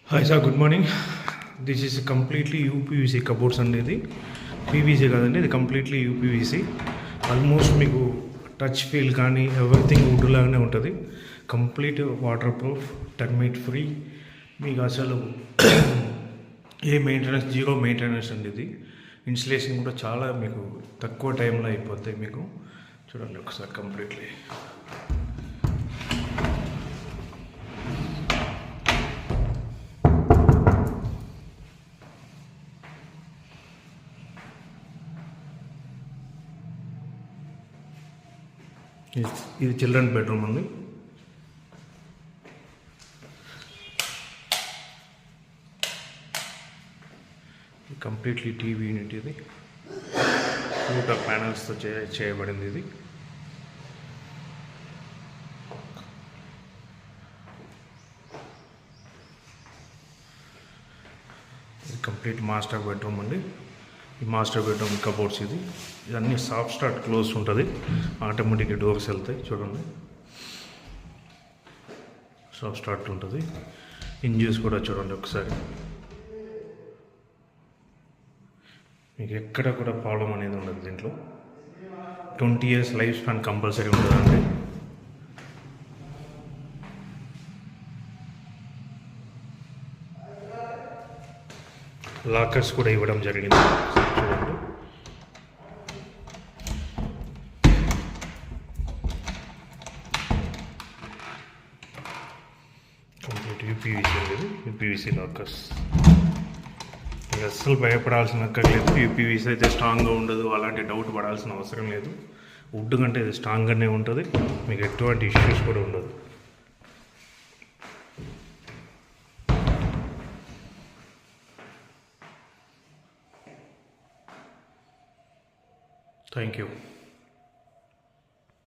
Hi sir, good morning. This is completely UPVC cupboards అండి. ఇది PVC కాదండి, ఇది కంప్లీట్లీ యూపీవీసీ. ఆల్మోస్ట్ మీకు టచ్ ఫీల్ కానీ ఎవ్రీథింగ్ వుడ్ లాగానే ఉంటుంది. Complete water proof, termite free. మీకు అసలు ఏ మెయింటెనెన్స్, జీరో మెయింటెనెన్స్ అండి. ఇది ఇన్స్టలేషన్ కూడా చాలా మీకు తక్కువ టైంలో అయిపోతాయి. మీకు చూడండి ఒకసారి కంప్లీట్లీ. ఇది చిల్డ్రన్ బెడ్రూమ్ అండి. Completely TV unit. ఇది ఫ్లూటర్ ప్యానల్స్తో చేయబడింది. ఇది కంప్లీట్ మాస్టర్ బెడ్రూమ్ అండి. ఈ మాస్టర్ బెడ్రూమ్ కబోర్డ్స్ ఇవన్నీ సాఫ్ట్ స్టార్ట్ క్లోజ్ ఉంటుంది. ఆటోమేటిక్ డోర్స్ వెళ్తాయి. చూడండి, సాఫ్ట్ స్టార్ట్ ఉంటుంది. ఇంజిన్స్ కూడా చూడండి ఒకసారి. మీకు ఎక్కడ కూడా ప్రాబ్లం అనేది ఉండదు. దీంట్లో 20 years లైఫ్ స్పాన్ కంపల్సరీ ఉంటుందండి. లాకర్స్ కూడా ఇవ్వడం జరిగింది. చూడండి, కంప్లీట్ యూపీవీసీ అనేది. యూపీవీసీ లాకర్స్ మీకు అస్సలు భయపడాల్సిన అక్కర్లేదు. యూపీవీసీ అయితే స్ట్రాంగ్గా ఉండదు, అలాంటి డౌట్ పడాల్సిన అవసరం లేదు. వుడ్ కంటే ఇది స్ట్రాంగ్గానే ఉంటుంది. మీకు ఎటువంటి ఇష్యూస్ కూడా ఉండదు. Thank you.